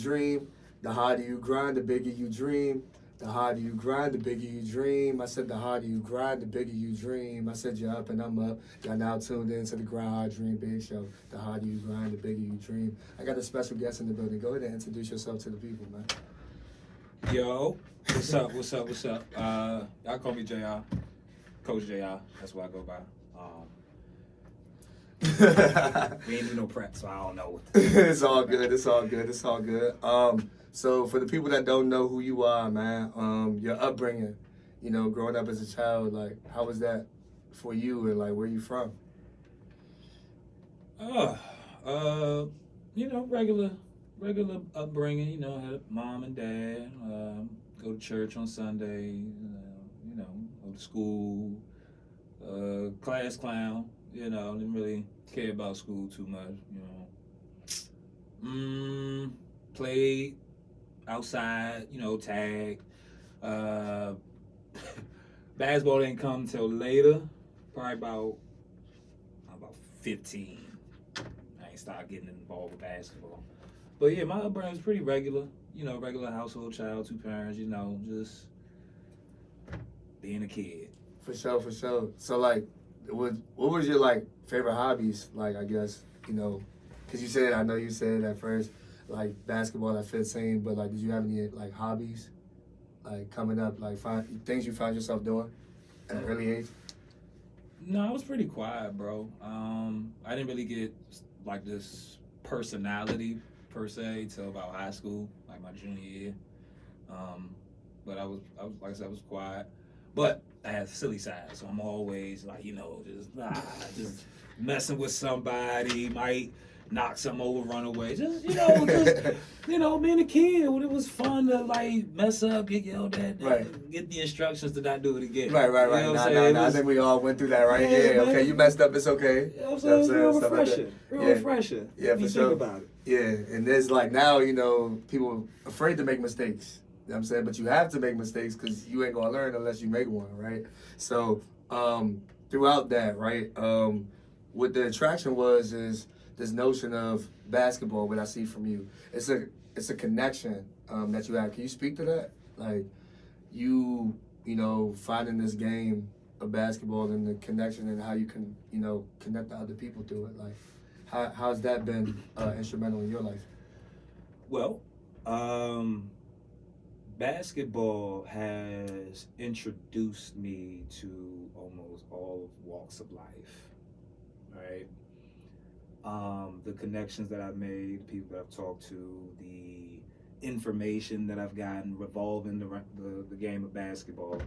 dream. The harder you grind, the bigger you dream. The harder you grind, the bigger you dream. I said the harder you grind, the bigger you dream. I said you're up and I'm up. Y'all now tuned in to the Grind Hard Dream Big Show. The harder you grind, the bigger you dream. I got a special guest in the building. Go ahead and introduce yourself to the people, man. Yo, what's up? Y'all call me JR, Coach JR. That's what I go by. We ain't do no prep, so I don't know. It's all good. It's all good. It's all good. So for the people that don't know who you are, man, your upbringing, growing up as a child, like how was that for you, and like where you from? Regular upbringing. I had a mom and dad. Go to church on Sunday. Go to school. Class clown. Didn't really care about school too much. Played outside. Tag. Basketball didn't come till later. Probably about 15. I ain't started getting involved with basketball. But yeah, my upbringing was pretty regular. Regular household child, 2 parents. Just being a kid. For sure, for sure. So like, what was your like favorite hobbies? Like I guess because I know you said at first like basketball at 15, but like did you have any like hobbies like coming up, like things you found yourself doing at an early age? No, I was pretty quiet, bro. I didn't really get like this personality per se till about high school, like my junior year. But I was like I said, I was quiet. But I had silly side, so I'm always like, just messing with somebody, might knock something over, run away. Being a kid, when it was fun to like mess up, get yelled at, right. Get the instructions to not do it again. Right. I think we all went through that, right? Yeah, okay, you messed up, it's okay. It's real refreshing. Refreshing. Yeah, for sure. Think about it. Yeah, and there's like now, people afraid to make mistakes. You know what I'm saying? But you have to make mistakes because you ain't gonna learn unless you make one, right? So throughout that, right, what the attraction is this notion of basketball, what I see from you. It's a connection that you have. Can you speak to that? Like you finding this game of basketball and the connection and how you can, connect to other people through it. Like how's that been instrumental in your life? Well, basketball has introduced me to almost all walks of life, right? The connections that I've made, the people that I've talked to, the information that I've gotten revolving the game of basketball,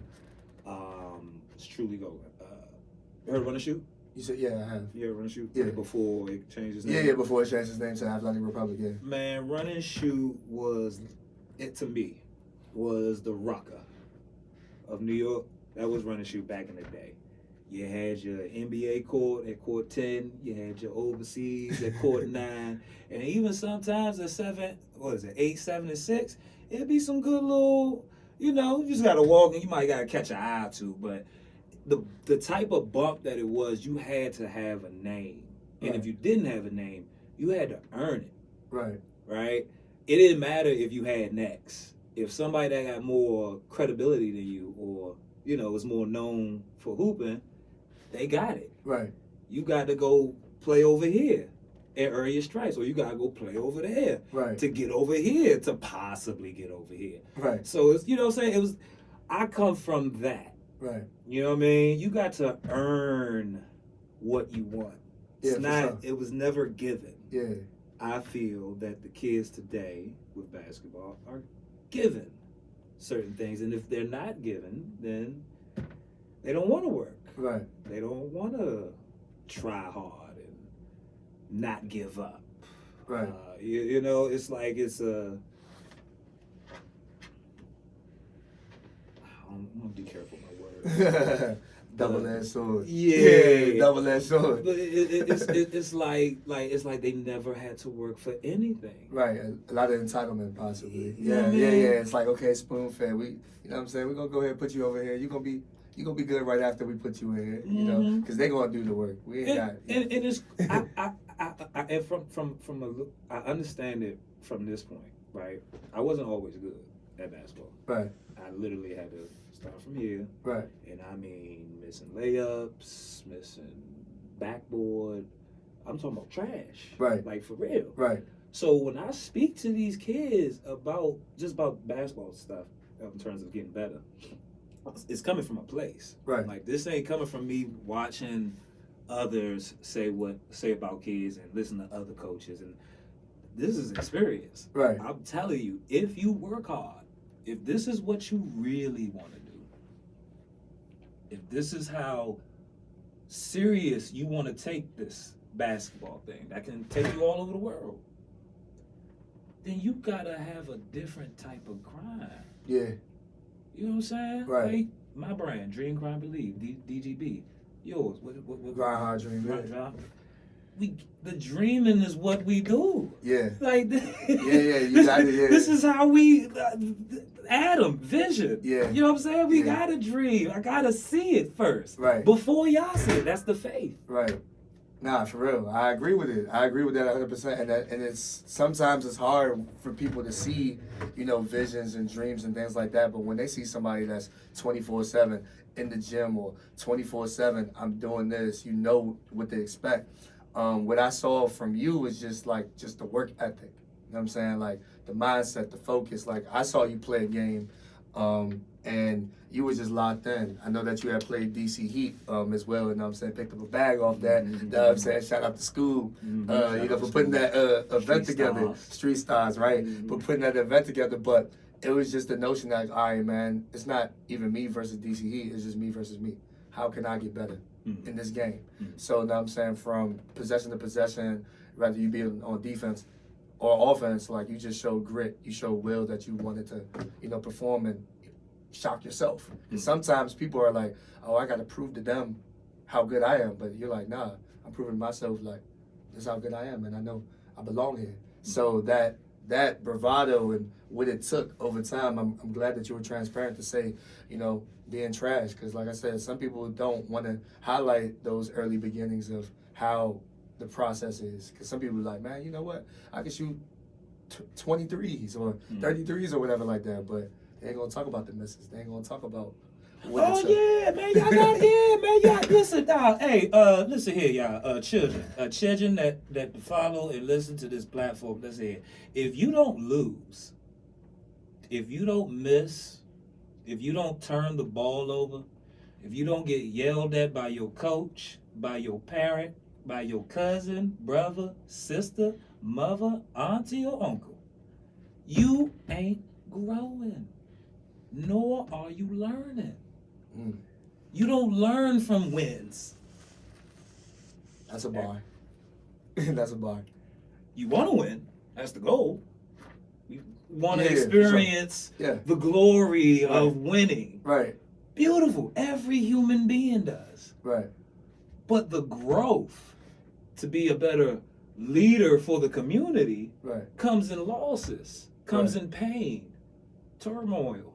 it's truly golden. You heard Run and Shoot? You said, yeah, I have. You heard Run and Shoot? Yeah. Before it changed its name? Yeah, before it changed its name to Athletic Republic, yeah. Man, Run and Shoot to me, was the Rucker of New York. That was Run and Shoot back in the day. You had your NBA court at court 10. You had your overseas at court 9. And even sometimes at 8, 7, and 6, it'd be some good little, you just got to walk and you might got to catch an eye or two. But the type of bump that it was, you had to have a name. And right. If you didn't have a name, you had to earn it. Right. Right? It didn't matter if you had next. If somebody that got more credibility than you or, was more known for hooping, they got it. Right. You got to go play over here and earn your stripes, or you got to go play over there to get over here, to possibly get over here. Right. So, it's, what I'm saying? I come from that. Right. You know what I mean? You got to earn what you want. It's sure. It was never given. Yeah. I feel that the kids today with basketball are given certain things, and if they're not given, then they don't want to work. Right. They don't want to try hard and not give up. Right. It's like I'm gonna be careful with my words. Double-edged sword. Yeah, double-edged sword. But it's like they never had to work for anything. Right, a lot of entitlement possibly. Yeah. It's like, okay, spoon fed. We, what I'm saying? We're gonna go ahead and put you over here. You're gonna be good right after we put you in here. Because they're gonna do the work. We ain't got. And it's I understand it from this point. right? I wasn't always good at basketball. Right. I literally had to start from here. Right. And I mean, missing layups, missing backboard. I'm talking about trash. Right. Like, for real. Right. So when I speak to these kids about basketball stuff in terms of getting better, it's coming from a place. Right. Like, this ain't coming from me watching others say about kids and listen to other coaches. And this is experience. Right. I'm telling you, if you work hard, if this is what you really want to do, if this is how serious you want to take this basketball thing that can take you all over the world, then you gotta have a different type of grind. Yeah. You know what I'm saying? Right. Like, my brand, Dream, Grind, Believe, DGB. Yours, what Grind hard, dream Grind, big. the dreaming is what we do. Yeah. Like, Yeah, you got it, yeah. This is how we, Adam, vision. Yeah. You know what I'm saying? We Yeah. gotta dream. I gotta see it first. Right. Before y'all see it. That's the faith. Right. Nah, for real. I agree with it. I agree with that 100%. And it's sometimes it's hard for people to see, visions and dreams and things like that. But when they see somebody that's 24/7 in the gym or 24/7, I'm doing this, what they expect. What I saw from you is just the work ethic. You know what I'm saying? Like the mindset, the focus. Like I saw you play a game, and you was just locked in. I know that you had played DC Heat as well, you know what I'm saying? Picked up a bag off that. You know what I'm saying? Shout out to school, for putting that event together. Street Stars, right? For putting that event together. But it was just the notion that, all right, man, it's not even me versus DC Heat. It's just me versus me. How can I get better in this game? So, you know what I'm saying? From possession to possession, whether you be on defense or offense, like you just showed grit. You showed will that you wanted to, perform and shock yourself. And sometimes people are like, oh, I got to prove to them how good I am. But you're like, nah, I'm proving to myself, like, this is how good I am, and I know I belong here. So that bravado and what it took over time, I'm glad that you were transparent to say, being trash. Because like I said, some people don't want to highlight those early beginnings of how the process is. Because some people are like, man, you know what? I can shoot 23s or 33s or whatever like that. But they ain't gonna talk about the misses. They ain't gonna talk about what Oh yeah, man, y'all got listen, dog. Hey, listen here, y'all, children that follow and listen to this platform. Listen here. If you don't lose, if you don't miss, if you don't turn the ball over, if you don't get yelled at by your coach, by your parent, by your cousin, brother, sister, mother, auntie, or uncle, you ain't growing. Nor are you learning. You don't learn from wins. That's a bar. That's a bar. You want to win. That's the goal. You want to Yeah, experience sure. the glory of winning. Right. Beautiful. Every human being does. Right. But the growth to be a better leader for the community comes in losses, comes in pain, turmoil.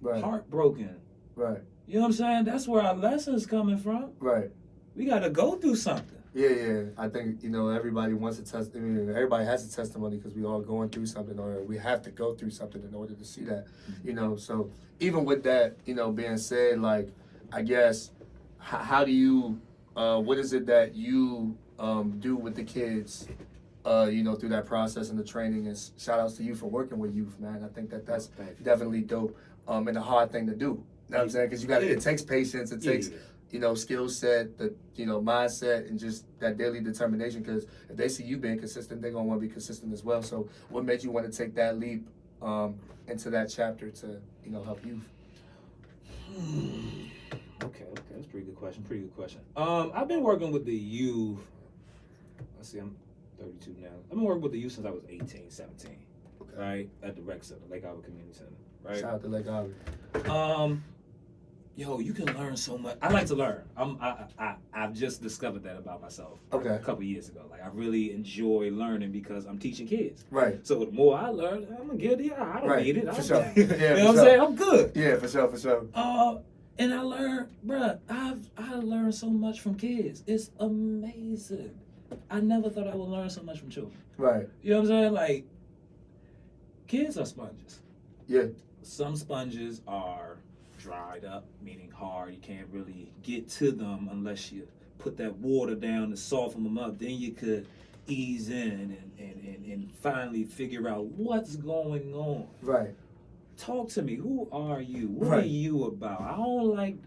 Right. Heartbroken. Right. You know what I'm saying? That's where our lessons coming from. Right. We got to go through something. Yeah. I think, everybody wants to everybody has a testimony because we all going through something, or we have to go through something in order to see that, So even with that, being said, like, I guess, how do you, what is it that you do with the kids, through that process and the training? And shout outs to you for working with youth, man. I think that's definitely dope. And a hard thing to do. You know what I'm saying? Because it takes patience, it takes, skill set, the, mindset, and just that daily determination. Because if they see you being consistent, they're going to want to be consistent as well. So what made you want to take that leap into that chapter to, help youth? Okay, that's a pretty good question. I've been working with the youth. Let's see, I'm 32 now. I've been working with the youth since I was 18, 17. Okay. Right? At the rec center, Lake Albert Community Center. Right? Shout out to Lake Albert. You can learn so much. I like to learn. I've just discovered that about myself. Okay. A couple years ago. Like, I really enjoy learning because I'm teaching kids. Right. So the more I learn, I'm gonna get it. I don't need it. For sure. You know what I'm saying? I'm good. Yeah, for sure. And I learned, bruh, I learned so much from kids. It's amazing. I never thought I would learn so much from children. Right. You know what I'm saying? Like, Kids are sponges. Yeah. Some sponges are dried up, meaning hard. You can't really get to them unless you put that water down to soften them up. Then you could ease in and finally figure out what's going on. Right. Talk to me. Who are you? What Right. are you about? I don't want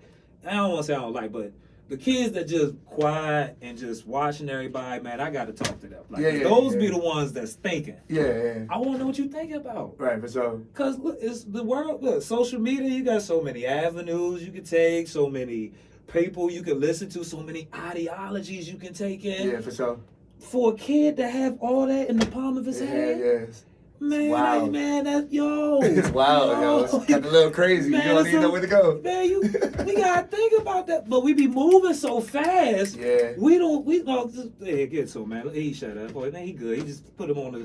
to say I don't like, but the kids that just quiet and just watching everybody, man, I got to talk to them. Like, those be the ones that's thinking. Yeah. I want to know what you think about. Right, for sure. Because look, it's the world. Look, social media, you got so many avenues you can take, so many people you can listen to, so many ideologies you can take in. Yeah, for sure. For a kid to have all that in the palm of his hand, Yes. man, wild. that's yo. It's wild, yo. It's kind of a little crazy. Man, you don't even know where to go. Man, we gotta think about that. But we be moving so fast. Yeah. We don't just hey, get so man. He shut up. Boy, man, he good. He just put him on the.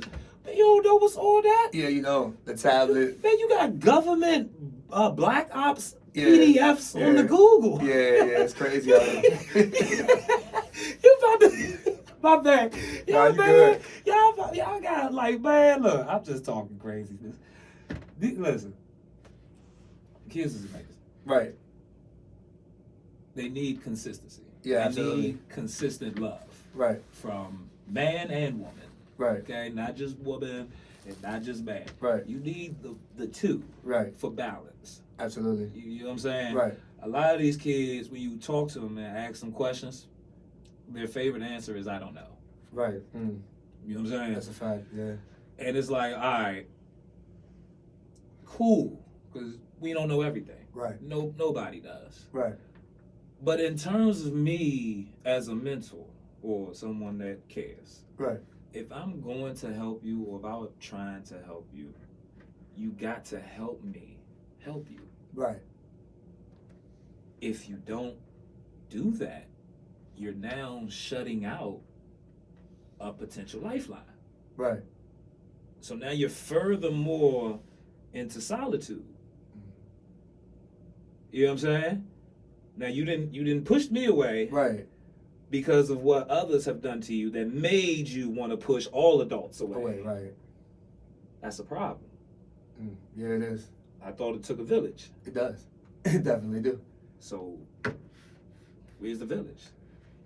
Man, you don't know what's all that? Yeah, you know, the tablet. Man, you got government Black Ops Yeah. PDFs on the Google. Yeah, it's crazy. You about to. My bad. Nah, you good. Y'all got like, man, look, I'm just talking craziness. Listen, kids is amazing. Right. They need consistency. Yeah, they absolutely. need consistent love. Right. From man and woman. Right. Okay, not just woman and not just man. Right. You need the two. Right. For balance. Absolutely. You know what I'm saying? Right. A lot of these kids, when you talk to them and ask them questions, their favorite answer is I don't know. Right. You know what I'm saying? That's a fact. Yeah. And it's like, all right, cool, because we don't know everything. Right. Nobody does. Right. But in terms of me as a mentor or someone that cares, Right. if I'm going to help you or if I'm trying to help you, you got to help me help you. Right. If you don't do that, you're now shutting out a potential lifeline. Right. So now you're furthermore into solitude. You know what I'm saying? Now you didn't push me away Right. because of what others have done to you that made you want to push all adults away. Right. That's a problem. Yeah, it is. I thought it took a village. It does. It definitely do. So where's the village?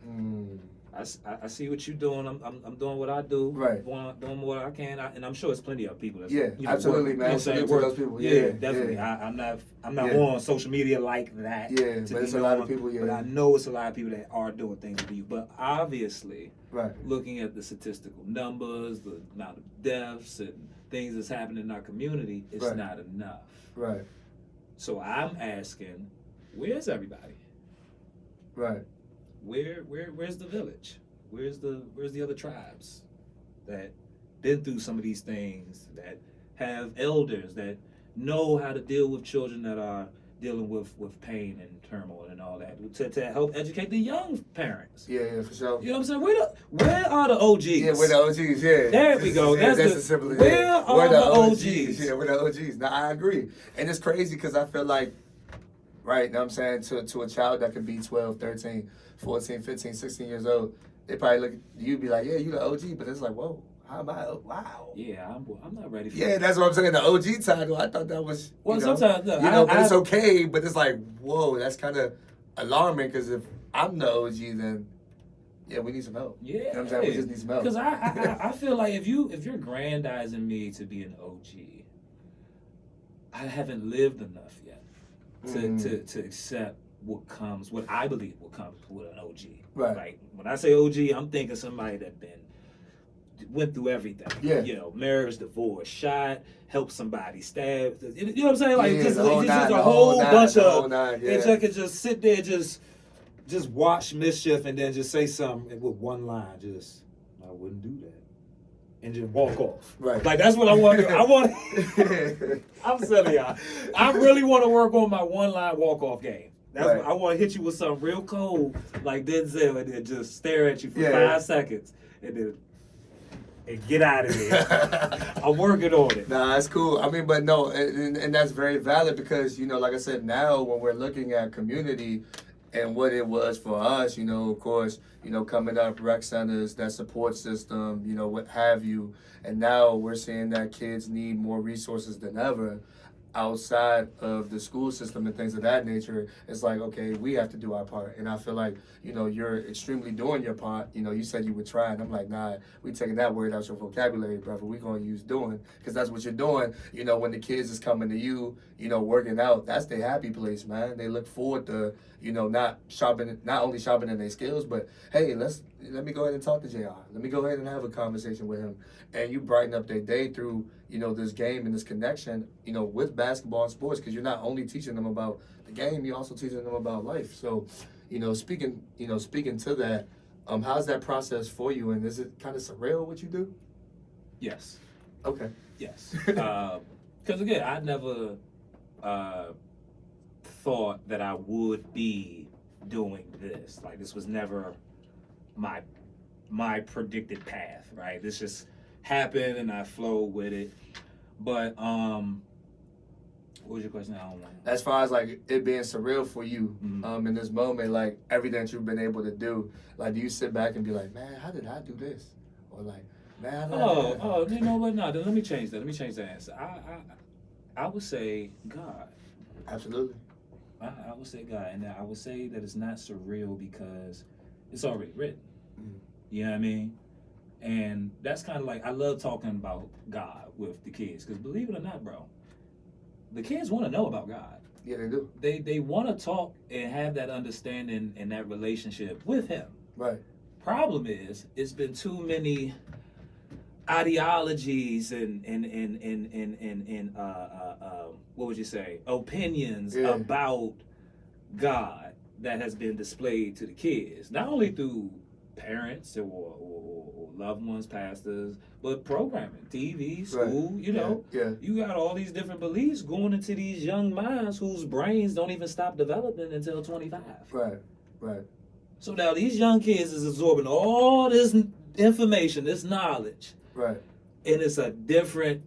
Mm. I see what you're doing. I'm doing what I do. Right. Doing what I can, and I'm sure it's plenty of people. That's, Yeah, absolutely, work, man. You know, saying, Salute to work. those people. Yeah, Yeah, definitely. yeah. I'm not Yeah. on social media like that. Yeah, to but be it's a lot of known, people, yeah. But I know it's a lot of people that are doing things with you. But obviously, Right. looking at the statistical numbers, the amount of deaths and things that's happening in our community, it's Right. not enough. Right. So I'm asking, where's everybody? Right. Where's the village? Where's the other tribes that been through some of these things, that have elders that know how to deal with children that are dealing with pain and turmoil and all that, to help educate the young parents. Yeah, for sure. You know what I'm saying? Where are the OGs? Yeah, we're the OGs, yeah. There we go. Yeah, That's the simple. where are we're the OGs? Yeah, we're the OGs. Now, I agree. And it's crazy because I feel like, right, know what I'm saying, to a child that could be 12, 13, 14, 15, 16 years old, they probably look at you be like, yeah, you the OG. But it's like, whoa, how am I? Wow. Yeah, I'm not ready for Yeah, that. that's what I'm saying. The OG title, I thought that was, Well, you know, sometimes, look, but it's okay. But it's like, whoa, that's kind of alarming because if I'm the OG, then yeah, we need some help. Yeah, You know what I'm saying? We just need some help. Because I feel like if you're grandizing me to be an OG, I haven't lived enough yet to accept what I believe will come with an OG. Right. Like when I say OG, I'm thinking somebody that went through everything. Yeah. You know, marriage, divorce, shot, help somebody, stab. You know what I'm saying? Like Yeah, just the whole just nine, a whole bunch the of. whole nine, yeah. And just could just sit there, just watch mischief, and then just say something with one line. Just I wouldn't do that, and just walk off. Right. Like that's what I want to do. I want. I'm telling y'all, I really want to work on my one line walk off game. That's Right. what, I want to hit you with something real cold like Denzel, and then just stare at you for Yeah. 5 seconds, and then get out of there. I'm working on it. Nah, that's cool. I mean, but no, and that's very valid because, you know, like I said, now when we're looking at community and what it was for us, of course, coming up, rec centers, that support system, what have you. And now we're seeing that kids need more resources than ever outside of the school system and things of that nature. It's like, okay, we have to do our part. And I feel like, you're extremely doing your part. You said you would try, and I'm like, nah, we taking that word out your vocabulary, brother. We gonna use doing, because that's what you're doing. When the kids is coming to you, working out, that's their happy place, man. They look forward to, not only sharpening their skills, but hey, let me go ahead and talk to JR. Let me go ahead and have a conversation with him. And you brighten up their day through, this game and this connection, with basketball and sports, because you're not only teaching them about the game, you're also teaching them about life. So, speaking to that, how's that process for you? And is it kind of surreal what you do? Yes. Okay. Yes. Because again, I never thought that I would be doing this. Like, this was never my predicted path, right? This just happened and I flowed with it. But what was your question? I don't know. As far as like it being surreal for you, in this moment, like everything that you've been able to do, like do you sit back and be like, man, how did I do this? Or like, man, you know what? No, then let me change that. Let me change that answer. I would say God. Absolutely. I would say God, and I would say that it's not surreal because it's already written. You know what I mean? And that's kind of like, I love talking about God with the kids, because believe it or not, bro, the kids want to know about God. Yeah, they do. They want to talk and have that understanding and that relationship with Him. Right. Problem is, it's been too many ideologies and what would you say, opinions about God that has been displayed to the kids, not only through parents or loved ones, pastors, but programming, TV, school, right. You got all these different beliefs going into these young minds whose brains don't even stop developing until 25. Right. So now these young kids is absorbing all this information, this knowledge. Right. And it's a different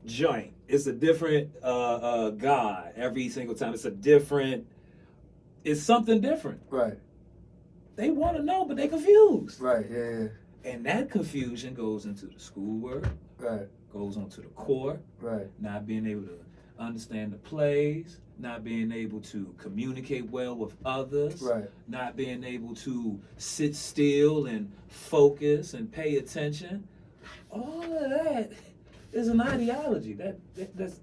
joint. It's a different God every single time. It's something different. Right. They want to know, but they confused. Right, yeah. And that confusion goes into the schoolwork. Right. Goes onto the court. Right. Not being able to understand the plays. Not being able to communicate well with others. Right. Not being able to sit still and focus and pay attention. All of that is an ideology that's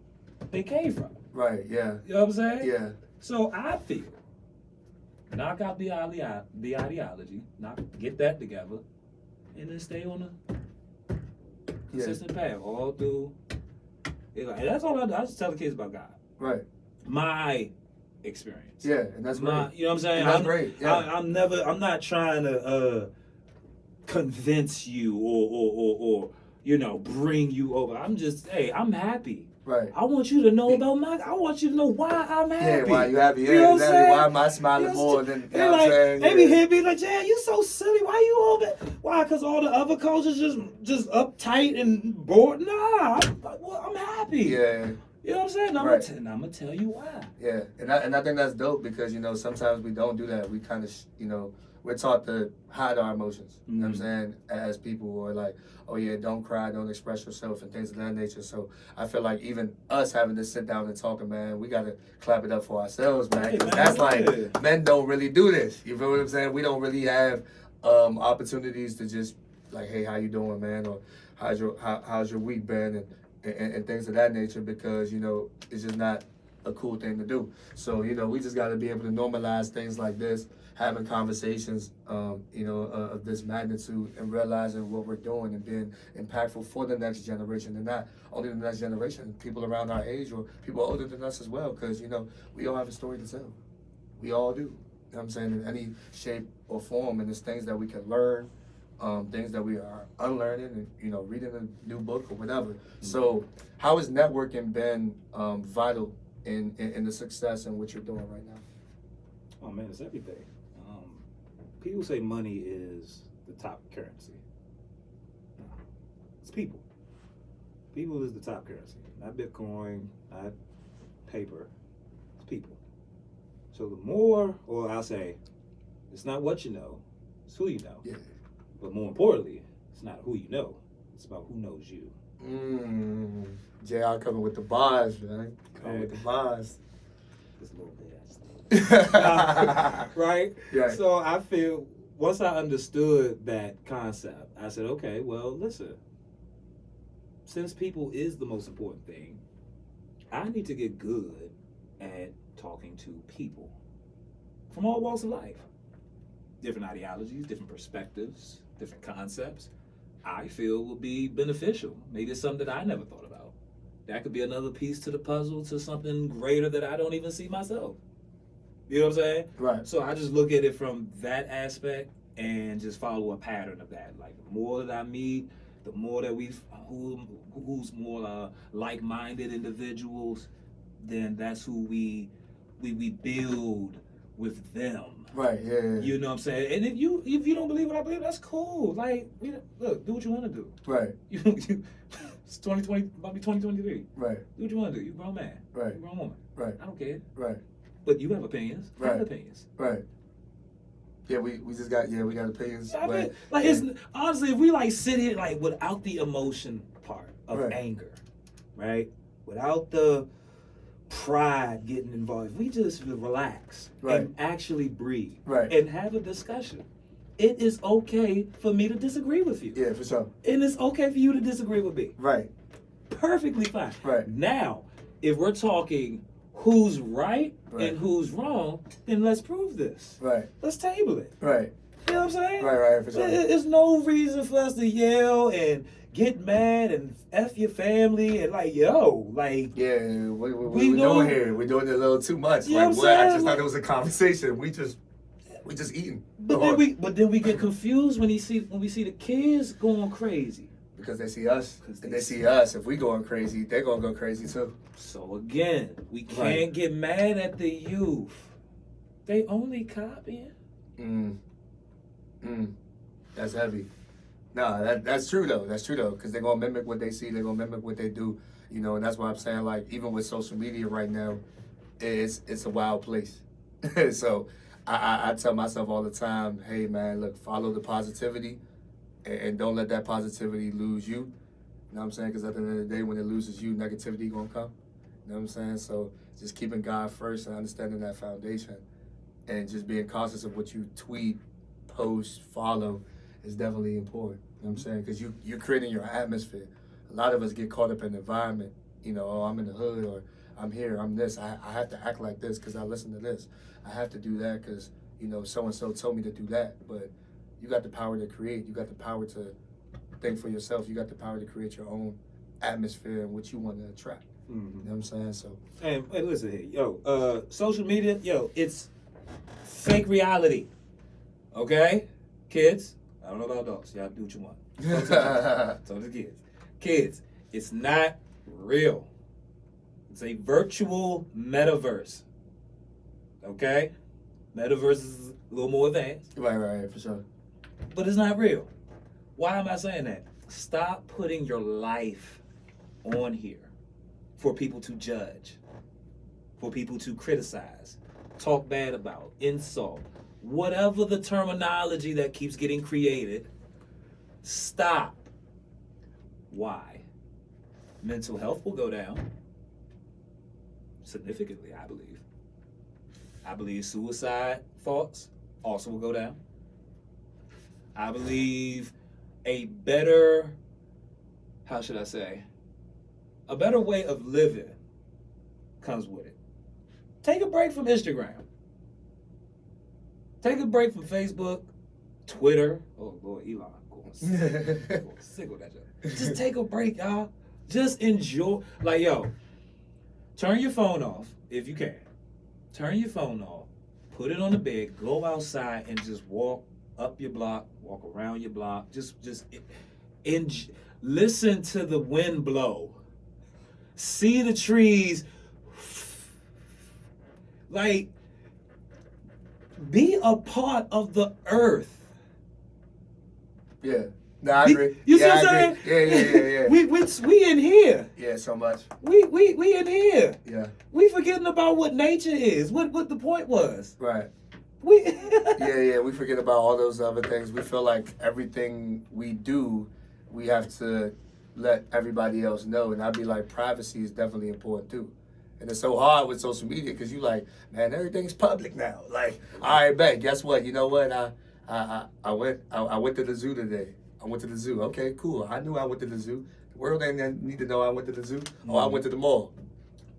they came from. Right, yeah. You know what I'm saying? Yeah. So I feel, knock out the ideology, get that together, and then stay on the consistent path all through. And that's all I just tell the kids about God. Right. My experience. Yeah, and that's great. You know what I'm saying? And that's great. Yeah. I'm not trying to convince you or bring you over. I'm just, hey, I'm happy. Right. I want you to know I want you to know why I'm happy. Yeah, why you happy? Yeah, you know exactly. Why am I smiling more than, you know what I'm saying? They be here be like, yeah, you so silly. Why you all that? Why? Because all the other coaches just uptight and bored? Nah, I'm happy. Yeah. You know what I'm saying? I'm going to tell you why. Yeah, and I think that's dope because, sometimes we don't do that. We kind of, we're taught to hide our emotions, you know what I'm saying, as people, or like, oh yeah, don't cry, don't express yourself and things of that nature. So I feel like even us having to sit down and talking, man, we got to clap it up for ourselves, man, because that's like, men don't really do this. You feel what I'm saying? We don't really have opportunities to just like, hey, how you doing, man? Or how's your week been? And things of that nature, because, it's just not a cool thing to do. So, we just got to be able to normalize things like this, having conversations, of this magnitude, and realizing what we're doing and being impactful for the next generation, and not only the next generation, people around our age or people older than us as well, because, we all have a story to tell. We all do. You know what I'm saying? In any shape or form, and there's things that we can learn, things that we are unlearning, and reading a new book or whatever. So how has networking been vital in the success and what you're doing right now? Oh man, it's everything. People say money is the top currency. No, it's people. People is the top currency. Not Bitcoin, not paper. It's people. So the more, or I'll say, it's not what you know, it's who you know. Yeah. But more importantly, it's not who you know, it's about who knows you. JR coming with the bars, man. Coming with the bars. Just a little bit. Right? Yeah. So I feel, once I understood that concept, I said, okay, well, listen, since people is the most important thing, I need to get good at talking to people from all walks of life. Different ideologies, different perspectives, different concepts, I feel will be beneficial. Maybe it's something that I never thought about. That could be another piece to the puzzle to something greater that I don't even see myself. You know what I'm saying? Right. So I just look at it from that aspect and just follow a pattern of that. Like the more that I meet, the more that who's more like-minded individuals, then that's who we build with them. Right. Yeah. You know what I'm saying? And if you don't believe what I believe, that's cool. Like, look, do what you want to do. Right. It's 2020, about to be 2023. Right. Do what you want to do. You're a grown man. Right. You're a grown woman. Right. I don't care. Right. But you have opinions. I have Right. opinions. Right. Yeah, we just got we got opinions. I mean, Right. like it's honestly, if we like sit here like without the emotion part of Right. anger, right? Without the pride getting involved, we just relax Right. and actually breathe Right. and have a discussion. It is okay for me to disagree with you, Yeah, for sure. and it's okay for you to disagree with me. Right. Perfectly fine. Right. Now, if we're talking who's right Right. and who's wrong, then let's prove this. Right. Let's table it. Right. You know what I'm saying? Right. For sure. There's no reason for us to yell and get mad and F your family and like, yo, like, Yeah, what We we know- doing here? We're doing it a little too much. You know Like, what what? I'm I saying? just thought it was a conversation. We just eating. but then we get confused when we see the kids going crazy. Because they see us. 'Cause And they they see us. If we going crazy, they're gonna go crazy too. So again, we can't Right. get mad at the youth. They only copying. That's heavy. No, that's true though. That's true though. Because they're gonna mimic what they see. They're gonna mimic what they do. You know, and that's why I'm saying, like, even with social media right now, it's a wild place. So I tell myself all the time, hey man, look, follow the positivity, and don't let that positivity lose you. You know what I'm saying? Because at the end of the day, when it loses you, negativity gonna come. You know what I'm saying? So just keeping God first and understanding that foundation, and just being cautious of what you tweet, post, follow, is definitely important. You know what I'm saying? Because you're creating your atmosphere. A lot of us get caught up in the environment. You know, oh, I'm in the hood, or I'm here, I'm this. I have to act like this because I listen to this. I have to do that because, you know, so-and-so told me to do that. But you got the power to create. You got the power to think for yourself. You got the power to create your own atmosphere and what you want to attract. You know what I'm saying? So, And listen here, yo, social media, yo, it's fake reality. Okay? Kids, I don't know about adults. Y'all do what you want. Talk to the kids. Kids, it's not real. It's a virtual metaverse. Okay? Metaverse is a little more advanced, right, for sure. but it's not real. Why am I saying that? Stop putting your life on here for people to judge, for people to criticize, talk bad about, insult, whatever the terminology that keeps getting created. Stop. Why? Mental health will go down significantly, I believe. I believe suicide thoughts also will go down. I believe a better, how should I say, a better way of living comes with it. Take a break from Instagram. Take a break from Facebook, Twitter. Oh Lord, Elon, going sick with that shit. Just take a break, y'all. Just enjoy. Like, yo, turn your phone off if you can. Turn your phone off. Put it on the bed. Go outside and just walk up your block. Walk around your block. Just listen to the wind blow. See the trees. Like, be a part of the earth. Yeah. Nah, I agree. You see Yeah, what I I'm agree. saying? Yeah. We in here. Yeah, so much. We in here. Yeah, We forgetting about what nature is. What the point was. right. We Yeah, we forget about all those other things. We feel like everything we do, we have to let everybody else know. And I'd be like, privacy is definitely important too. And it's so hard with social media because you like, man, everything's public now. Like, all right, bet. Guess what? You know what? I went to the zoo today. I went to the zoo. Okay, cool. I knew I went to the zoo. The world didn't need to know I went to the zoo. Oh, I went to the mall.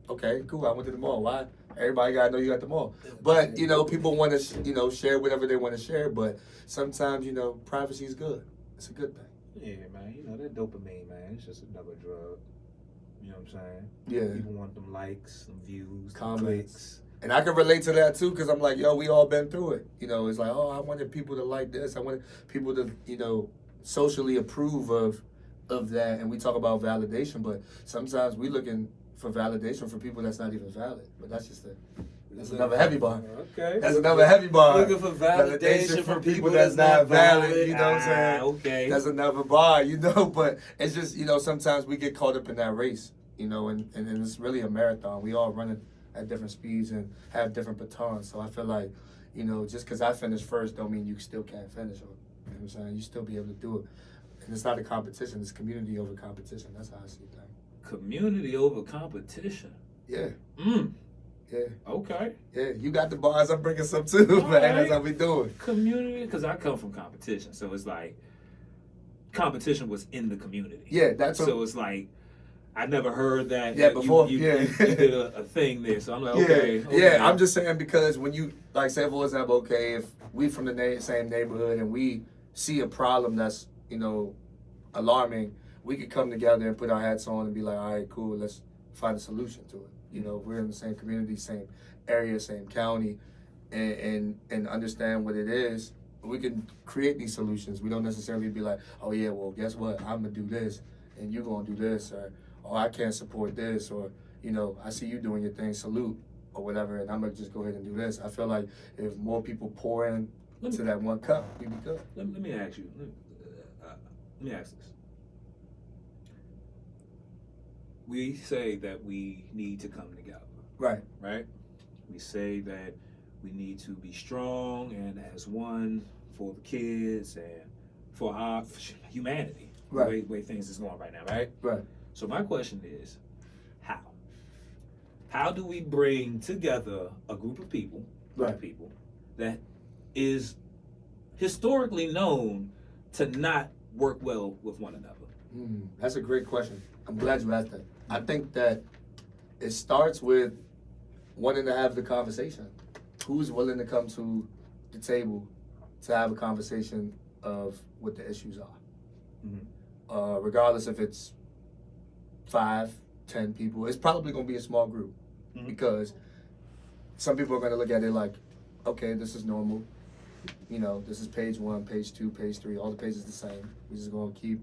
Okay, cool. I went to the mall. Why? Everybody gotta know you at the mall. But you know, people want to share whatever they want to share. But sometimes privacy is good. It's a good thing. Yeah, man. You know that dopamine, man. It's just another drug. You know what I'm saying? Yeah. People want them likes, them views, them Comments. clicks. And I can relate to that too, because I'm like, yo, we all been through it. It's like, oh, I wanted people to like this. I wanted people to, socially approve of that. And we talk about validation, but sometimes we looking for validation for people that's not even valid. But that's just that's another heavy bar. Okay. That's another heavy bar. Looking for validation from people that's not not valid. You know what I'm saying? Okay. That's another bar, But it's just, sometimes we get caught up in that race, and it's really a marathon. We all running at different speeds and have different batons. So I feel like, just because I finished first don't mean you still can't finish. You know what I'm saying? You still be able to do it. And it's not a competition. It's community over competition. That's how I see things. Community over competition. Yeah. Yeah. Okay. Yeah. You got the bars. I'm bringing some too, man. right. That's how we doing. Community, because I come from competition, so it's like competition was in the community. Yeah, that's so it's like I never heard that. Yeah, that before, you yeah. you did a thing there. So I'm like, Yeah, okay. yeah. I'm just saying because when you like say for example, okay, if we from the same neighborhood and we see a problem that's alarming, we could come together and put our hats on and be like, all right, cool, let's find a solution to it. We're in the same community, same area, same county, and understand what it is. We can create these solutions. We don't necessarily be like, oh yeah, well, guess what? I'm gonna do this, and you're gonna do this, or oh, I can't support this, or I see you doing your thing, salute, or whatever, and I'm gonna just go ahead and do this. I feel like if more people pour in to that one cup, we'd be good. Let me ask you. Let me ask this. We say that we need to come together. Right. Right? We say that we need to be strong and as one for the kids and for our humanity. Right. The way things is going right now, right? Right. So my question is, how? How do we bring together a group of people, black people, that is historically known to not work well with one another? That's a great question. I'm glad you asked that. I think that it starts with wanting to have the conversation. Who's willing to come to the table to have a conversation of what the issues are? Regardless if it's 5, 10 people, it's probably going to be a small group because some people are going to look at it like, okay, this is normal. This is page 1, page 2, page 3. All the pages the same. We're just going to keep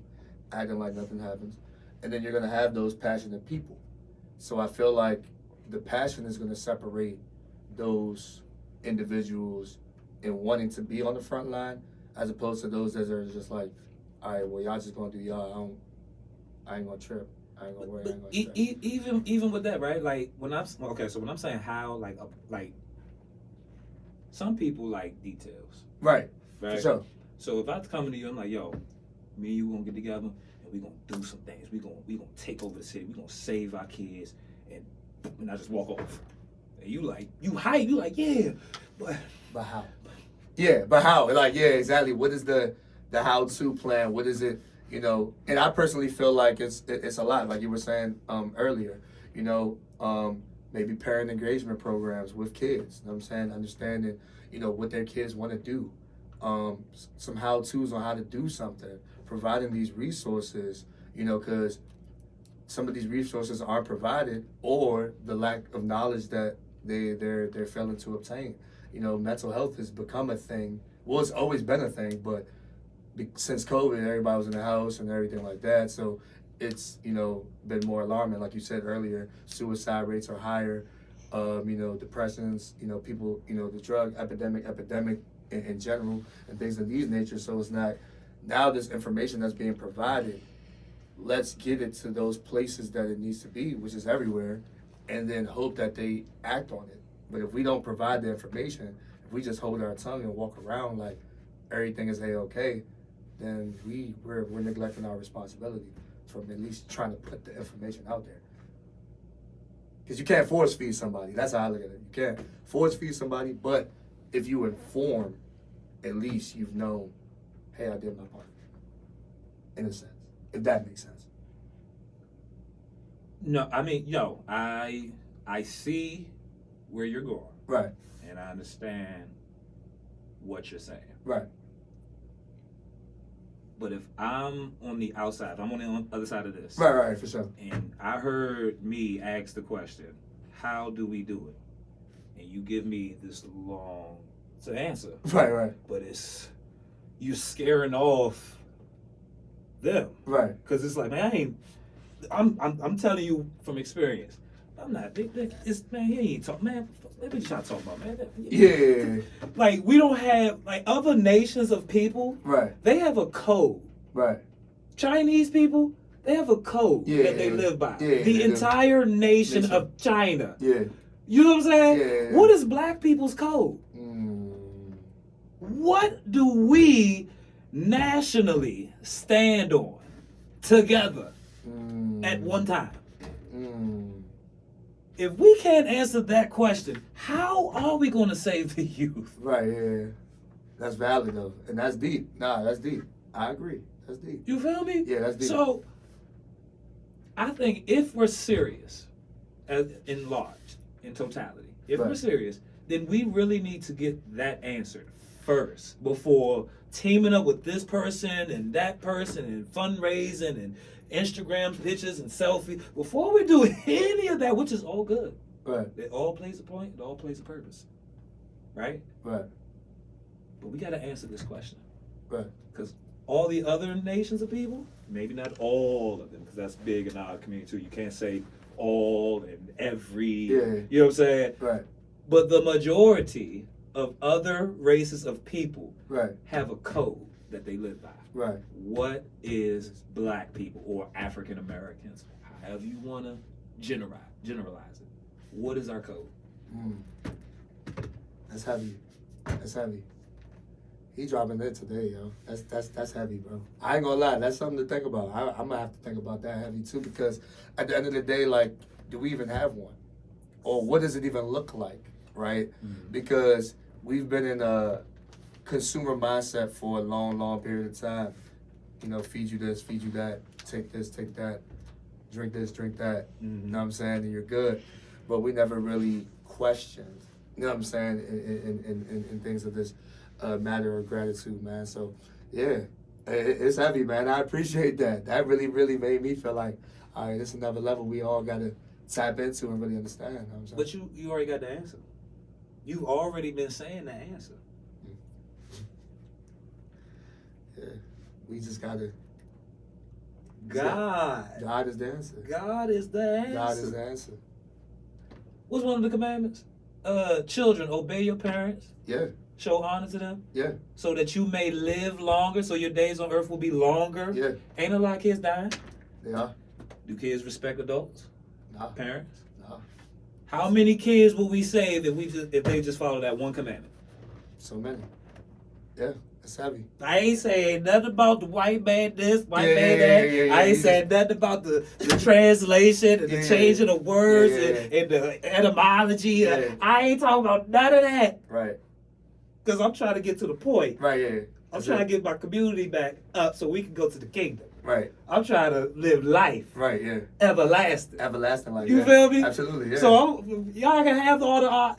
acting like nothing happens. And then you're going to have those passionate people. So I feel like the passion is going to separate those individuals in wanting to be on the front line as opposed to those that are just like, all right, well, y'all just going to do y'all. I ain't going to trip. I ain't going to worry. I ain't going to stress. Even with that, right? Like when I'm saying how, like some people like details. Right. Right. For sure. So if I come to you, I'm like, yo, me and you gonna get together and we gonna do some things. We gonna take over the city. We gonna save our kids, and I just walk off. And you hype. You like, yeah, but how? Yeah, but how? Like, yeah, exactly. What is the how-to plan? What is it? And I personally feel like it's a lot. Like you were saying earlier. Maybe parent engagement programs with kids. You know what I'm saying? Understanding, what their kids want to do. Some how-tos on how to do something. Providing these resources, because some of these resources aren't provided, or the lack of knowledge that they're failing to obtain. Mental health has become a thing. Well, it's always been a thing, but since COVID, everybody was in the house and everything like that. So it's been more alarming. Like you said earlier, suicide rates are higher. Depressions. People. The drug epidemic in general, and things of these nature. So it's not now this information that's being provided, let's get it to those places that it needs to be, which is everywhere, and then hope that they act on it. But if we don't provide the information, if we just hold our tongue and walk around like everything is A-okay, then we're neglecting our responsibility from at least trying to put the information out there. Because you can't force feed somebody. That's how I look at it. You can't force feed somebody, but if you inform, at least you've known, hey, I did my part. In a sense, if that makes sense. No, I mean, I see where you're going. Right. And I understand what you're saying. Right. But if I'm on the outside, I'm on the other side of this. Right, for sure. And I heard me ask the question, how do we do it? And you give me this long to answer. Right. But you're scaring off them. Right. Because it's like, man, I'm telling you from experience. I'm not. Man, he ain't talking. Man, what you trying to talk about, man? Yeah. Like, we don't have, like, other nations of people. Right. They have a code. Right. Chinese people, they have a code that they live by. Yeah, the entire nation of China. Yeah. You know what I'm saying? Yeah. What is black people's code? What do we nationally stand on together at one time? If we can't answer that question, how are we going to save the youth? Right, yeah. That's valid, though. And that's deep. Nah, that's deep. I agree. That's deep. You feel me? Yeah, that's deep. So, I think if we're serious, in large, in totality, if we're serious, then we really need to get that answered first before teaming up with this person and that person and fundraising and Instagram pictures and selfies. Before we do any of that, which is all good. Right. It all plays a point. It all plays a purpose. Right? Right. But we got to answer this question. Right. Because all the other nations of people, maybe not all of them, because that's big in our community too. You can't say all and every. Yeah. You know what I'm saying? Right. But the majority of other races of people have a code that they live by. Right. What is black people or African Americans, however you want to generalize it? What is our code? That's heavy. That's heavy. He dropping it today, yo. That's heavy, bro. I ain't gonna lie. That's something to think about. I'm gonna have to think about that heavy too, because at the end of the day, like, do we even have one, or what does it even look like, right? Because we've been in a consumer mindset for a long period of time. You know, feed you this, feed you that, take this, take that, drink this, drink that. You know what I'm saying? And you're good. But we never really questioned, you know what I'm saying, in things of this matter of gratitude, man. So, yeah, it's heavy, man. I appreciate that. That really made me feel like, all right, this is another level we all got to tap into and really understand. You know what I'm saying? But you already got the answer. You've already been saying the answer. Yeah, we just gotta. God is the answer. God is the answer. God is the answer. What's one of the commandments? Children, obey your parents. Yeah. Show honor to them. Yeah. So that you may live longer, so your days on earth will be longer. Yeah. Ain't a lot of kids dying. Yeah. Do kids respect adults? Nah. Parents? Nah. How many kids will we save if they just follow that one commandment? So many. Yeah. It's heavy. I ain't saying nothing about the white man this, white man that. I ain't saying nothing about the translation and the changing of words and the etymology. Yeah. I ain't talking about none of that. Right. Because I'm trying to get to the point. Right, yeah. I'm trying to get my community back up so we can go to the kingdom. Right. I'm trying to live life. Right, yeah. Everlasting. Everlasting like You that. feel me? Absolutely, yeah. So y'all can have all the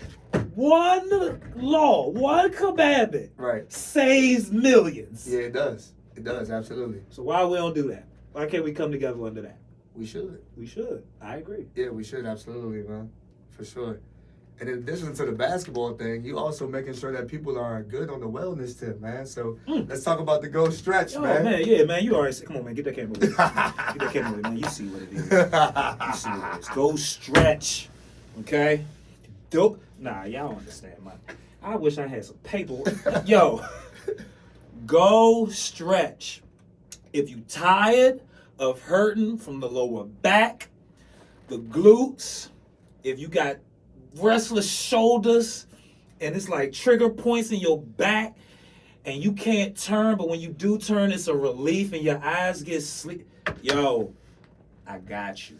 one law, one commandment saves millions. Yeah, it does. It does, absolutely. So why we don't do that? Why can't we come together under that? We should. We should. I agree. Yeah, we should, absolutely, man. For sure. And in addition to the basketball thing, you also making sure that people are good on the wellness tip, man. So let's talk about the Go Stretch, man. Yeah, man. You already said, come on, man, get that camera away. Get that camera away, man. You see what it is. You see what it is. Go Stretch. Okay? Dope. Nah, y'all don't understand, man. I wish I had some paperwork. Yo. Go Stretch. If you tired of hurting from the lower back, the glutes, if you got restless shoulders, and it's like trigger points in your back, and you can't turn, but when you do turn, it's a relief, and your eyes get sleep. Yo, I got you.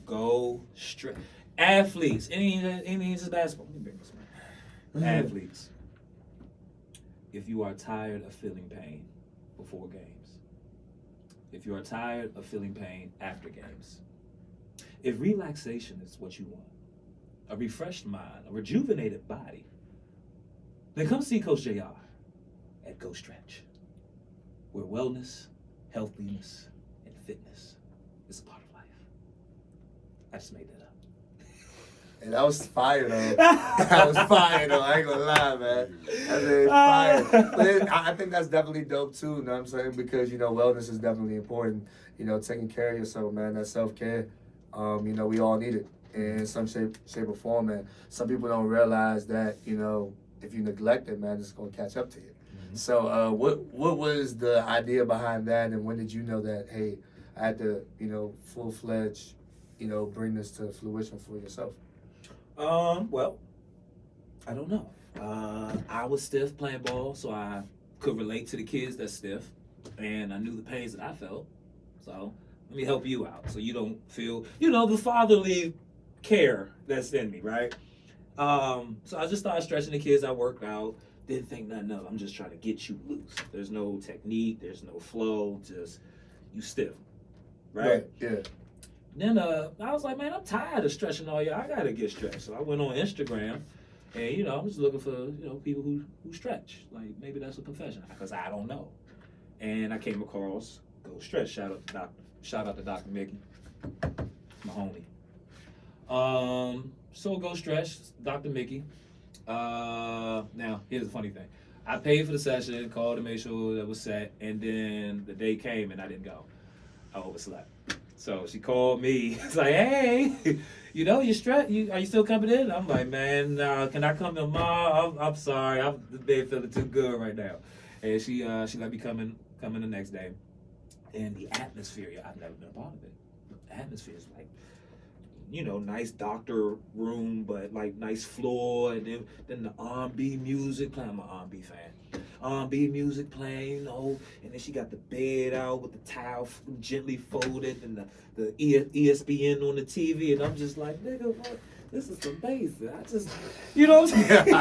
Go straight. Athletes, any is basketball. Let me bring this man. Athletes, if you are tired of feeling pain before games, if you are tired of feeling pain after games, if relaxation is what you want, a refreshed mind, a rejuvenated body, then come see Coach JR at Go Stretch, where wellness, healthiness, and fitness is a part of life. I just made that up. And that was fire though. That was fire though. I ain't gonna lie, man. That is fire. But I think that's definitely dope too. You know what I'm saying? Because wellness is definitely important. Taking care of yourself, man. That self-care. We all need it in some shape or form. And some people don't realize that if you neglect it, man, it's gonna catch up to you. Mm-hmm. So what was the idea behind that, and when did you know that, hey, I had to full-fledged bring this to fruition for yourself? Well, I don't know. I was stiff playing ball, so I could relate to the kids that's stiff, and I knew the pains that I felt. So let me help you out, so you don't feel, the fatherly care that's in me, right? So I just started stretching the kids. I worked out. Didn't think nothing of it. I'm just trying to get you loose. There's no technique. There's no flow. Just you stiff, right? Yeah. Then I was like, man, I'm tired of stretching all y'all. I gotta get stretched. So I went on Instagram, and I was looking for people who stretch. Like maybe that's a profession, because I don't know. And I came across Go Stretch. Shout out to Dr. Mickey, my homie. So Go Stretch, Dr. Mickey. Now here's the funny thing. I paid for the session, called to make sure that was set, and then the day came and I didn't go. I overslept. So she called me. It's like, hey, you are you still coming in? I'm like, man, can I come tomorrow? I'm sorry, the bed feeling too good right now. And she let me come in the next day. And the atmosphere, I've never been a part of it. The atmosphere is like, nice doctor room, but like nice floor, and then the R&B music playing. I'm an R&B fan. R&B music playing, and then she got the bed out with the towel gently folded, and the ESPN on the TV, and I'm just like, nigga, what? This is amazing. I just, what I'm saying?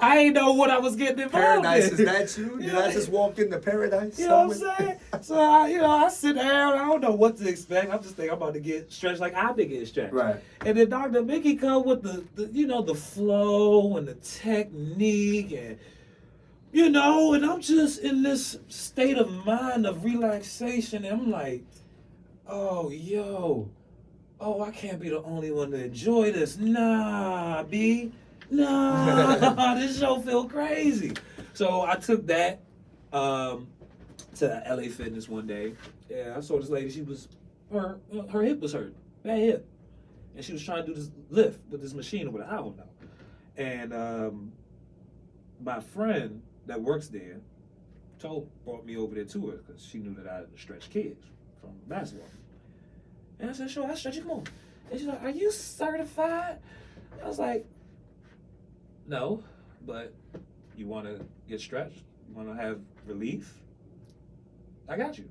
I ain't know what I was getting involved Paradise, in. is that you? Did I just walk into paradise? You know what I'm saying? So I sit down. I don't know what to expect. I'm just thinking I'm about to get stretched like I've been getting stretched. Right. And then Dr. Mickey come with the flow and the technique, and and I'm just in this state of mind of relaxation. And I'm like, I can't be the only one to enjoy this. Nah, B. Nah, this show feel crazy. So I took that to LA Fitness one day. Yeah, I saw this lady. She was her hip was hurt, bad hip, and she was trying to do this lift with this machine or whatever. I don't know. And my friend that works there brought me over there to her because she knew that I stretch kids from basketball. And I said, sure, I'll stretch you more. And she's like, are you certified? I was like, no, but you want to get stretched? You want to have relief? I got you.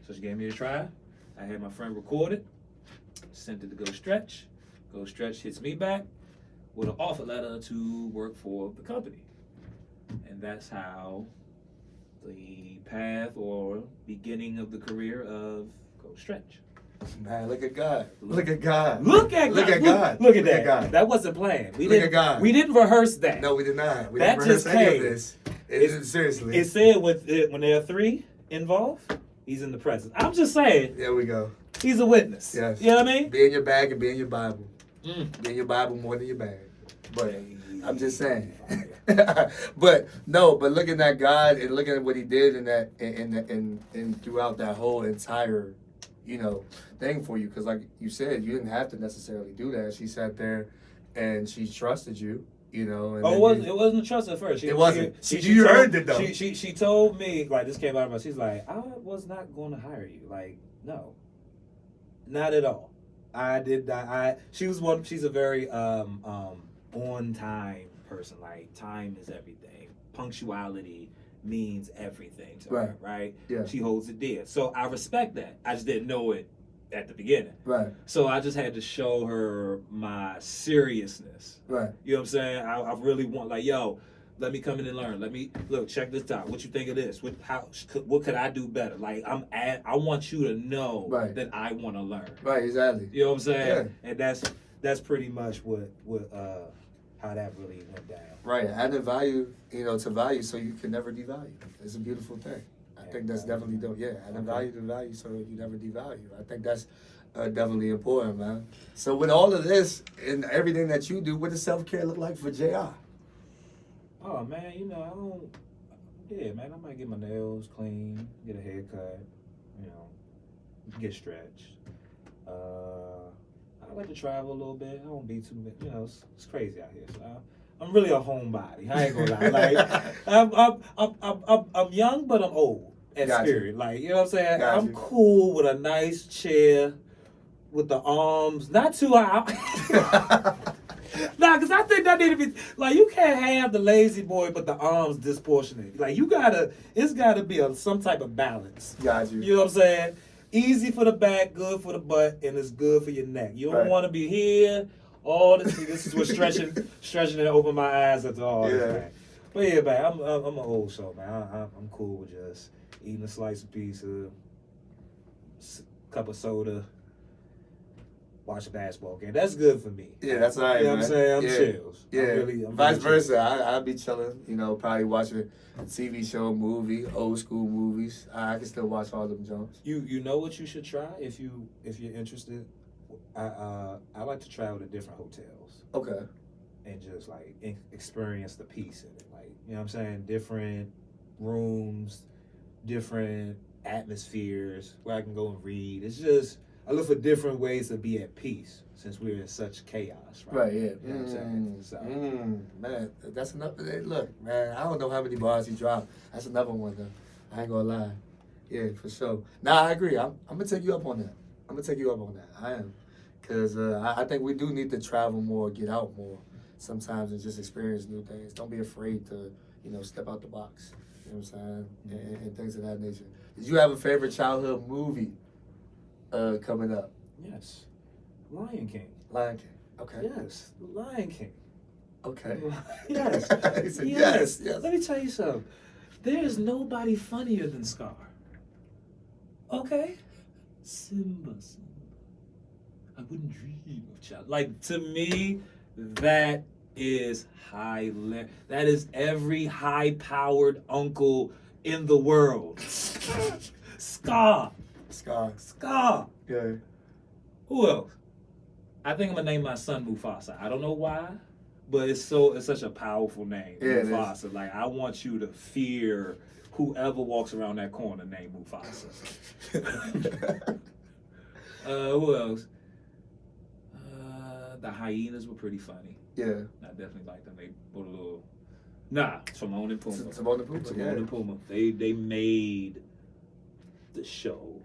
So she gave me a try. I had my friend record it, sent it to Go Stretch. Go Stretch hits me back with an offer letter to work for the company. And that's how the path or beginning of the career of Go Stretch. Man, look at God. Look at God. Look at God. Look at God. Look at Look that. at God. That wasn't planned. Look at God. We didn't rehearse that. No, we did not. We That didn't rehearse just any came. of this. Seriously. It said when there are three involved, he's in the presence. I'm just saying, There we go. he's a witness. Yes. You know what I mean? Be in your bag and be in your Bible. Mm. Be in your Bible more than your bag. But I'm just saying. but looking at God and looking at what he did in that and throughout that whole entire, thing for you, because like you said, you didn't have to necessarily do that. She sat there and she trusted you, you know. And Oh, then it wasn't a trust at first. It wasn't. You heard it, though. She told me, like, this came out of her. She's like, I was not going to hire you. Like, no, not at all. I did not. She's a very on time person. Like, time is everything. Punctuality means everything to her, right? Yeah. She holds it dear. So I respect that. I just didn't know it at the beginning. Right. So I just had to show her my seriousness. Right. You know what I'm saying? I really want, like, yo, let me come in and learn. Let me look, check this out. What you think of this? What could I do better? Like, I want you to know that I want to learn. Right. Exactly. You know what I'm saying? Yeah. And that's pretty much what how that really went down. Right. Adding value, to value, so you can never devalue. It's a beautiful thing. I think that's definitely dope. Yeah, adding value to value so you never devalue. I think that's definitely important, man. So with all of this and everything that you do, what does self-care look like for JR? Oh, man, man, I might get my nails clean, get a haircut, get stretched. I like to travel a little bit. I don't be too much, it's crazy out here. So I'm really a homebody. I ain't gonna lie. Like, I'm young, but I'm old at spirit. Like, you know what I'm saying? I'm cool with a nice chair with the arms not too out. Nah, because I think that need to be, like, you can't have the lazy boy but the arms disproportionate. Like, it's gotta be some type of balance. Got you. You know what I'm saying? Easy for the back, good for the butt, and it's good for your neck. You don't want to be here. All this is what stretching and open my eyes after all this, man. But yeah, man, I'm an old soul, man. I'm cool with just eating a slice of pizza, cup of soda, watch a basketball game. That's good for me. Yeah, that's all right, you know what I'm saying? I'm chills. Yeah. Vice versa. I'll be chilling, probably watching a TV show, movie, old school movies. I can still watch all them Jones. You know what you should try if you're interested? I like to travel to different hotels. Okay. And just like experience the peace in it. Like, you know what I'm saying? Different rooms, different atmospheres where I can go and read. It's just, I look for different ways to be at peace since we're in such chaos, right? Right, yeah. You know what I'm saying? So. Man, that's enough. Look, man, I don't know how many bars he dropped. That's another one, though. I ain't gonna lie. Yeah, for sure. Nah, I agree. I'm gonna take you up on that. I am. Because I think we do need to travel more, get out more sometimes and just experience new things. Don't be afraid to, step out the box. You know what I'm saying? And things of that nature. Did you have a favorite childhood movie coming up? Yes. Lion King. Lion King. Okay. Yes. Lion King. Okay. Yes. He said yes. Let me tell you something. There is nobody funnier than Scar. Okay? Simba. I wouldn't dream of child. Like, to me, that is that is every high-powered uncle in the world. Scar. Yeah. Who else? I think I'm gonna name my son Mufasa. I don't know why, but it's such a powerful name, yeah, Mufasa. Like, I want you to fear whoever walks around that corner named Mufasa. Who else? The hyenas were pretty funny. Yeah. I definitely like them. They put a little. Nah, Timon and Pumbaa. Timon and Pumbaa. They made the show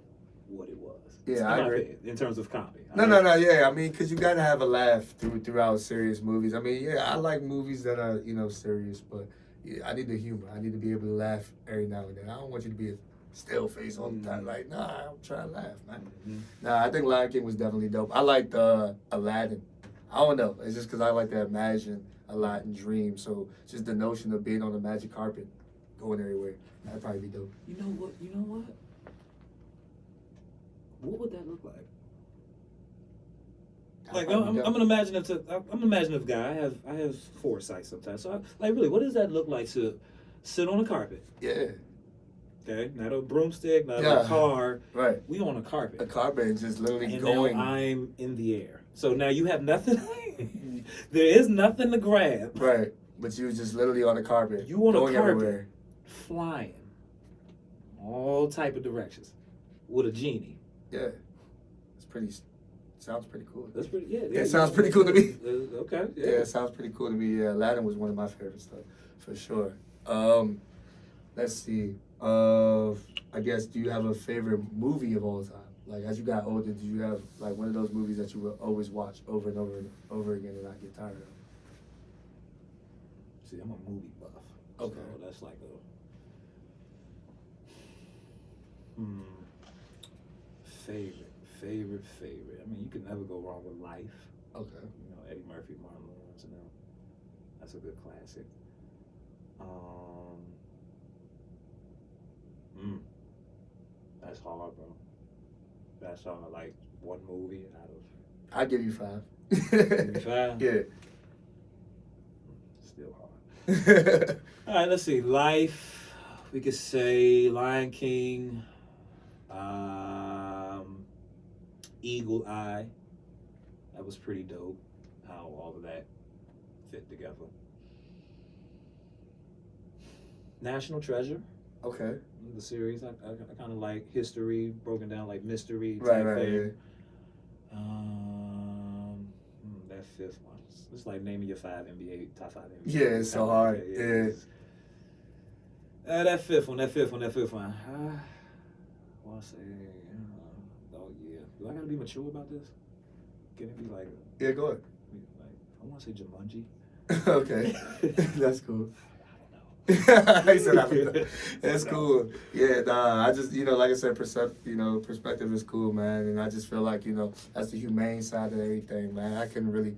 what it was. Yeah, I agree. In terms of comedy. No. Yeah, I mean, because you gotta have a laugh throughout serious movies. I mean, yeah, I like movies that are serious, but yeah, I need the humor. I need to be able to laugh every now and then. I don't want you to be a still face all the time. Like, nah, I'm trying to laugh, man. Nah, I think Lion King was definitely dope. I liked Aladdin. I don't know. It's just because I like to imagine a lot and dream. So just the notion of being on the magic carpet, going everywhere, that'd probably be dope. You know what? What would that look like? Like, I'm gonna imagine if guy. I have foresight sometimes. So really, what does that look like to sit on a carpet? Yeah. Okay, not a broomstick, not a car. Right. We on a carpet. A carpet and just literally and going. Now I'm in the air. So now you have nothing. There is nothing to grab. Right. But you just literally on a carpet. You on going a carpet, everywhere. flying, all type of directions, with a genie. Yeah. It's pretty Sounds pretty cool. That's pretty. Yeah, Yeah, it sounds pretty cool to me. Okay. Yeah, it sounds pretty cool to me. Yeah, Aladdin was one of my favorite stuff, for sure. Let's see. I guess, do you have a favorite movie of all time? Like, as you got older, do you have, like, one of those movies that you will always watch over and over and over again and not get tired of? See, I'm a movie buff. Okay. So that's like a favorite. I mean, you can never go wrong with Life. Okay. You know, Eddie Murphy, Martin Lawrence, and them. That's a good classic. That's hard, bro. That's hard. Like one movie out of. I'll give you 5. Give me 5? Yeah. Still hard. All right, let's see. Life. We could say Lion King. Eagle Eye. That was pretty dope. How all of that fit together. National Treasure. Okay. The series. I kind of like history broken down, like mystery type Right, thing. yeah. That 5th one. It's like naming your top 5 NBA. Yeah, it's so hard. Yeah. That 5th one. I want to say, oh yeah. Do I gotta be mature about this? Can it be like? Yeah, go ahead. Like, I want to say Jumanji. Okay. That's cool. I He said, I don't know. That's cool. Yeah, nah, I just, like I said, perspective is cool, man. And I just feel like, that's the humane side of everything, man. I couldn't really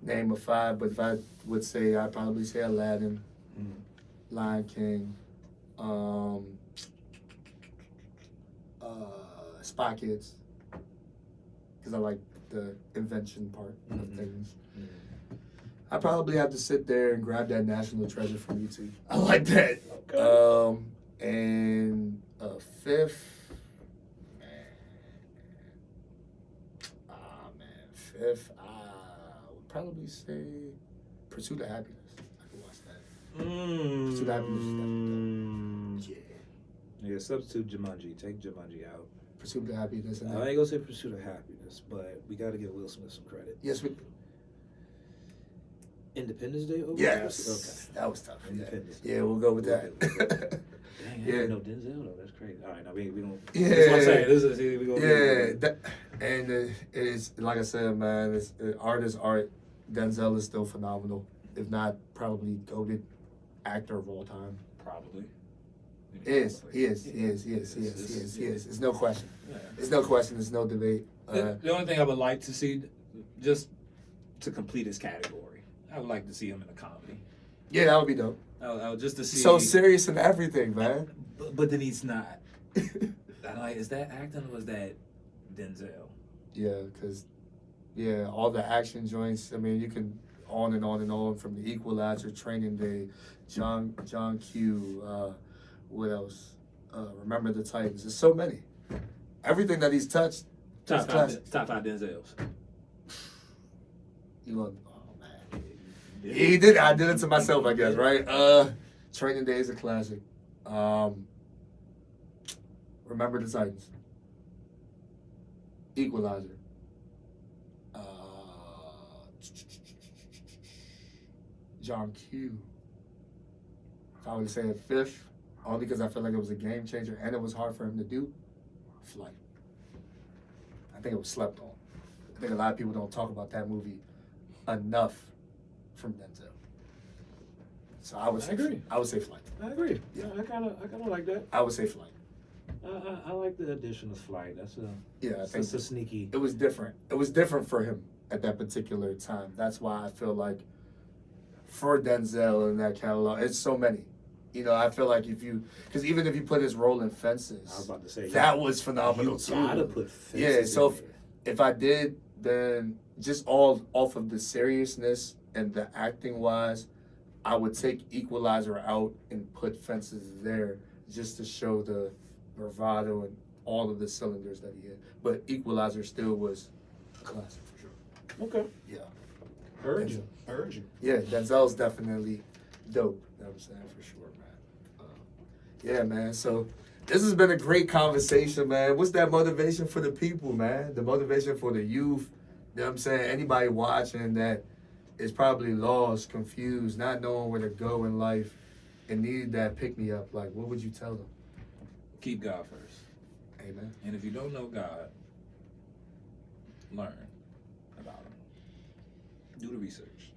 name a 5, but if I would say, I'd probably say Aladdin, Lion King, Spy Kids, because I like the invention part of things. I probably have to sit there and grab that National Treasure from YouTube. I like that. Okay. And 5th, fifth, I would probably say Pursuit of Happiness. I can watch that. Pursuit of Happiness. Yeah, substitute Jumanji. Take Jumanji out. Pursuit of Happiness. And I ain't gonna say Pursuit of Happiness, but we gotta give Will Smith some credit. Yes, we. Independence Day? Yes. Okay. That was tough. Independence Yeah, we'll go with that. Dang, I Yeah. didn't know Denzel though. That's crazy. All right, now we don't. Yeah. That's what I'm saying. This is we gonna. And it's like I said, man. It's art is art. Denzel is still phenomenal, if not probably goated actor of all time. Probably. He is. It's no question. Yeah. It's no question. There's no debate. The only thing I would like to see, just to complete his category, I would like to see him in a comedy. Yeah, that would be dope. I would just to see. So serious and everything, man. But then he's not. I'm like, is that acting or was that Denzel? Yeah, because all the action joints. I mean, you can on and on and on from the Equalizer, Training Day, John Q. What else? Remember the Titans. There's so many. Everything that he's touched. Top is classic. 5 Denzels. You going? Oh man. He did. I did it to myself, I guess. Right. Training Day is a classic. Remember the Titans. Equalizer. John Q. If I would say a 5th, only because I feel like it was a game changer and it was hard for him to do, Flight. I think it was slept on. I think a lot of people don't talk about that movie enough from Denzel. So I would say agree. I would say Flight. I agree. Yeah. I kind of like that. I would say Flight. I like the addition of Flight. That's I think a sneaky. it was different. It was different for him at that particular time. That's why I feel like for Denzel in that catalog, it's so many. I feel like because even if you put his role in Fences, I was about to say that was phenomenal too. You gotta put Fences. Yeah, so in there. if I did, then just all off of the seriousness and the acting wise, I would take Equalizer out and put Fences there just to show the bravado and all of the cylinders that he had. But Equalizer still was a classic for sure. Okay. Yeah. Urge you. Yeah, Denzel's definitely dope. You know what I'm saying? For sure, man. Yeah, man. So this has been a great conversation, man. What's that motivation for the people, man? The motivation for the youth know what I'm saying? Anybody watching that is probably lost, confused, not knowing where to go in life, and need that pick me up, like, what would you tell them? Keep God first. Amen. And if you don't know God, learn about him. Do the research.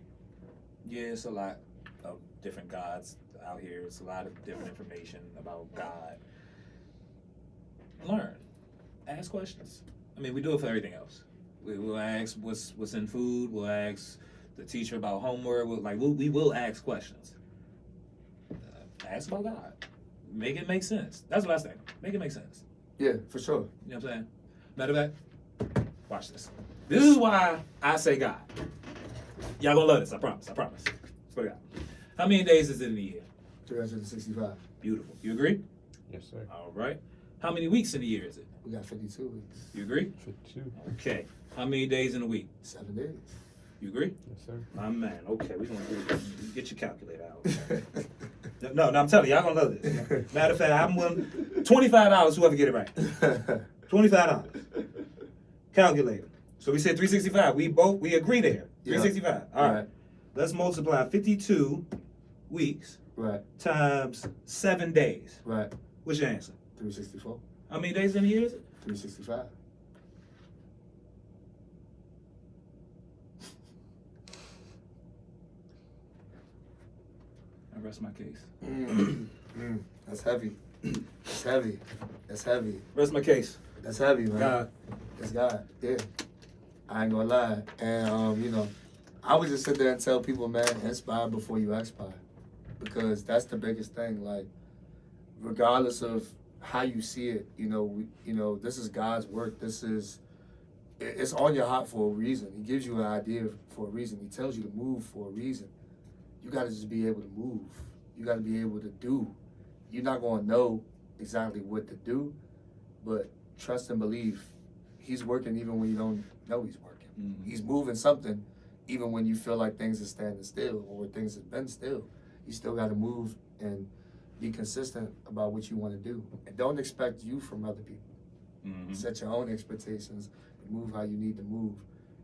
Yeah, it's a lot of different gods out here. It's a lot of different information about God. Learn. Ask questions. I mean, we do it for everything else. We'll ask what's in food. We'll ask the teacher about homework. We will ask questions. Ask about God. Make it make sense. That's what I say. Make it make sense. Yeah, for sure. You know what I'm saying? Matter of fact, watch this. This is why I say God. Y'all gonna love this, I promise. Swear to God. How many days is it in a year? 365. Beautiful. You agree? Yes, sir. All right. How many weeks in a year is it? We got 52 weeks. You agree? 52. Okay. How many days in a week? 7 days. You agree? Yes, sir. My man. Okay, we're gonna do it. Get your calculator out. No, I'm telling you, y'all gonna love this. Matter of fact, I'm willing $25. Whoever get it right. $25. Calculator. So we said 365. We agree there. Yeah. 365. All right. Right. Let's multiply 52 weeks Right, times 7 days. right. What's your answer? 364. How many days in a year is it? 365. I rest my case. That's heavy. That's heavy. That's heavy. Rest my case. That's heavy, man. God. That's God. Yeah. I ain't gonna lie. And I would just sit there and tell people, man, inspire before you expire. Because that's the biggest thing. Like, regardless of how you see it, this is God's work. It's on your heart for a reason. He gives you an idea for a reason. He tells you to move for a reason. You gotta just be able to move. You gotta be able to do. You're not gonna know exactly what to do, but trust and believe. He's working even when you don't know he's working. Mhm. He's moving something even when you feel like things are standing still or things have been still. You still gotta move and be consistent about what you want to do. And don't expect you from other people. Mm-hmm. Set your own expectations, but move how you need to move.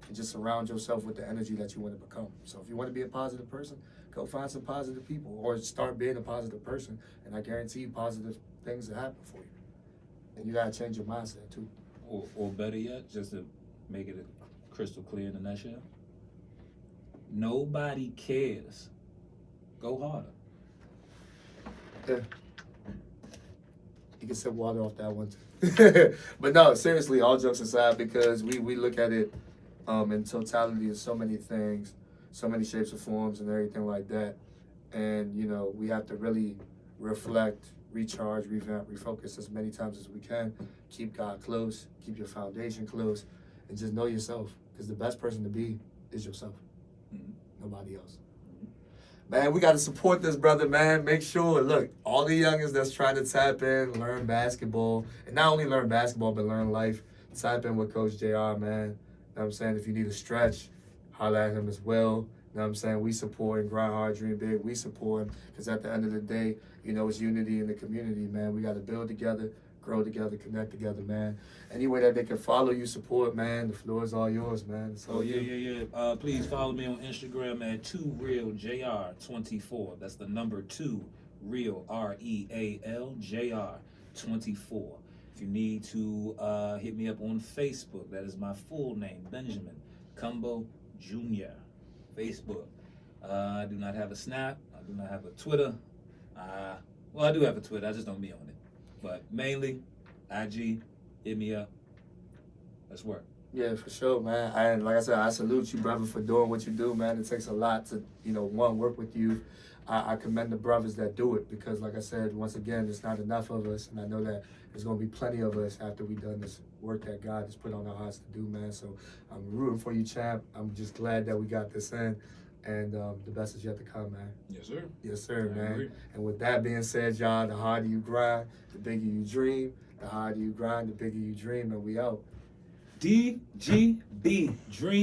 And just surround yourself with the energy that you want to become. So if you want to be a positive person, go find some positive people or start being a positive person. And I guarantee you positive things will happen for you. And you gotta change your mindset too. Or better yet, just to make it crystal clear in a nutshell, nobody cares. Go harder. Yeah. You can sip water off that one too. But no, seriously, all jokes aside, because we look at it in totality of so many things, so many shapes and forms and everything like that. And, we have to really reflect, recharge, revamp, refocus as many times as we can. Keep God close, keep your foundation close, and just know yourself. Because the best person to be is yourself. Mhm. Nobody else. Man, we got to support this brother, man. Make sure, look, all the youngins that's trying to tap in, learn basketball, and not only learn basketball, but learn life, tap in with Coach JR, man. You know what I'm saying? If you need a stretch, holler at him as well. You know what I'm saying? We support and grind hard, dream big. We support him because at the end of the day, it's unity in the community, man. We got to build together, grow together, connect together, man. Any way that they can follow you, support, man, the floor is all yours, man. So Oh, yeah. Please follow me on Instagram at 2RealJR24. That's the number 2, Real, REAL, JR24. If you need to hit me up on Facebook, that is my full name, Benjamin Cumbo Jr. Facebook. I do not have a Snap. I do not have a Twitter. Well, I do have a Twitter. I just don't be on it. But mainly, IG, hit me up. Let's work. Yeah, for sure, man. And like I said, I salute you, brother, for doing what you do, man. It takes a lot to, work with you. I commend the brothers that do it because, like I said, once again, there's not enough of us, and I know that there's going to be plenty of us after we've done this work that God has put on our hearts to do, man. So I'm rooting for you, champ. I'm just glad that we got this in, and the best is yet to come, man. Yes, sir. Yes, sir, I man. agree. And with that being said, y'all, the harder you grind, the bigger you dream. The harder you grind, the bigger you dream, and we out. DGB, Dream.